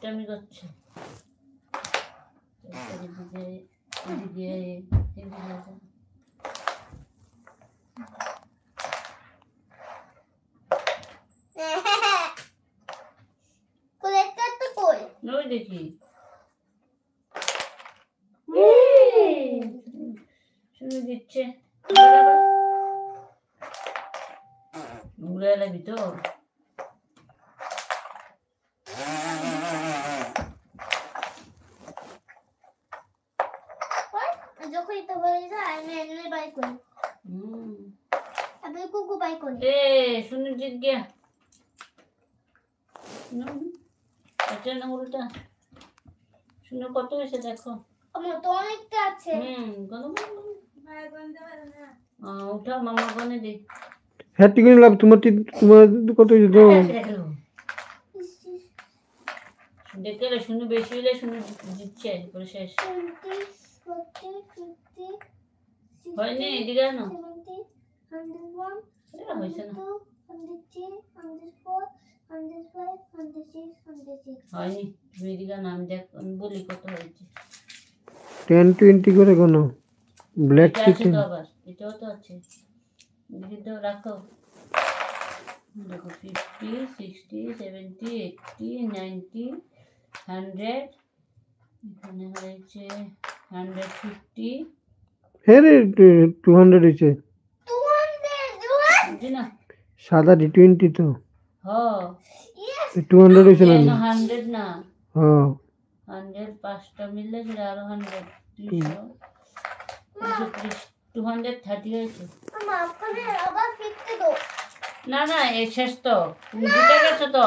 দুষ্টামি করছে। এদিকে এদিকে এদিকে ওই দেখি শুনে দিচ্ছে উড়ে এলাবি তো। যখন এটা হয়ে যায় আমি এমনি বাই করি। আমি কুকু বাই করি। শুনে জিজ্ঞা আচ্ছা না উল্টা শুনে কত হয়েছে দেখো। আমার তো অনেকটা আছে। উঠা মামা বনে দে। হ্যাঁ ঠিক আছে লাভ তোমার কত হয়েছে তো দেখে শুনে বেশি হলে শুনে দিচ্ছে পরে শেষ হয়নি। এদিকে আনো হয়েছে না হয়নি। তুমি এদিকে আনো আমি দেখ আমি বলি কত হয়েছে। 10-20 করে কোনো ব্ল্যাক চিকেন আবার এটাও তো আছে এদিকে তো রাখো। দেখো 50 60 70 80 90 100 এখানে হয়েছে 150। হ্যাঁ রে 200 হয়েছে না সাদা D20 তো হ্যাঁ 200 হয়েছে না 100 না হ্যাঁ 100 পাঁচটা মিললে সেটা আরো 100 300 230 হয়েছে। না না এই শেষ তো তুমি জিতে গেছো তো।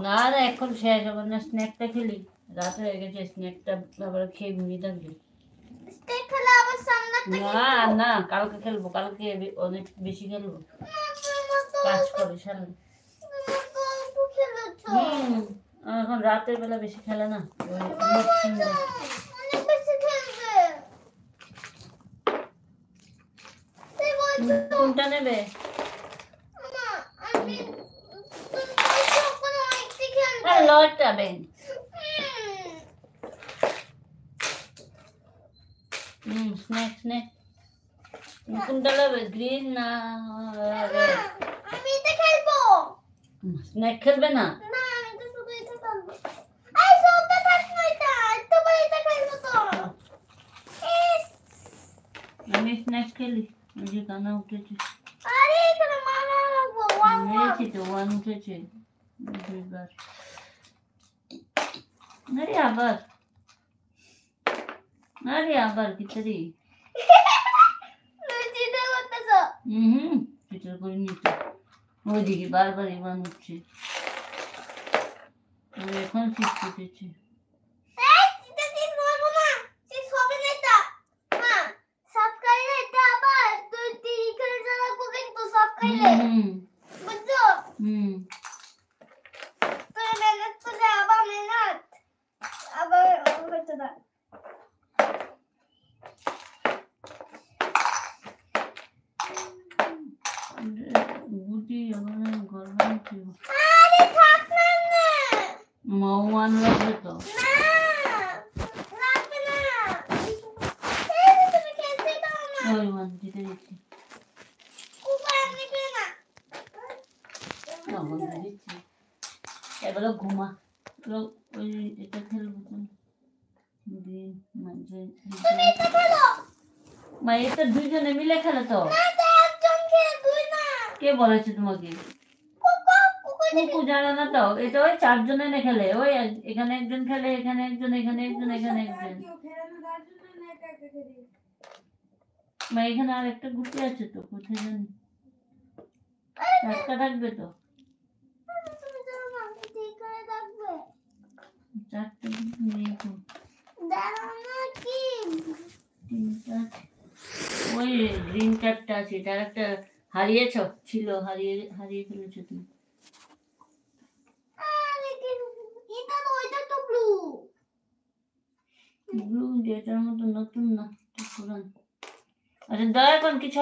না না এখন শেষ হবে না। স্ন্যাকটা খেলি রাত হয়ে গেছে স্ন্যাকটা আবার খেয়ে ঘুমিয়ে থাকবি। না না কালকে খেলবো কালকে অনেক বেশি খেলবো কাজ করি সারা। এখন রাতের বেলা বেশি খেলে না। কোনটা নেবে? লটটা বেন স্ন্যাক স্ন্যাক কোনটা নেবে? গ্রিন না রেড? আমি এটা খেলবো। স্ন্যাক খেলবে না? না আমি তো শুধু এটা খেলবো। এই সবটা থাকবে এটা। তো ভাই এটা খেলবো তো। আমি স্ন্যাক খেলি। মুঝে গানা উঠেছে। আরে এখানে মারা লাগবো। মেরেছি তো 1 উঠেছে দুইবার। আরে আবার কিতারি চিন্তা করতেছো? চিটার করিনি তো। ওইদিকে বারবার 1 উঠছে। এখন 6 উঠেছে। মৌমান লাগবে তো। ওই ওয়ান জিতে দিচ্ছি। এবার ঘুমা ওই এটা খেলবো তো মা এটা দুইজনে মিলে খেলে তো। কে বলেছে তোমাকে? কুকু জানে না তো। এটা ওই 4 জনে না খেলে। ওই এখানে একজন খেলে এখানে একজন এখানে একজন এখানে একজন। মা এখানে আর একটা গুটি আছে তো কোথায় জানি। 4টা থাকবে তো। 4টা নেই তো। ওই গ্রিন কার্ডটা আছে তার একটা হারিয়েছ ছিল হারিয়ে ফেলেছো তুমি। ব্লু যেটার মতো নতুন না পুরান। আচ্ছা দয়া কোন কিছু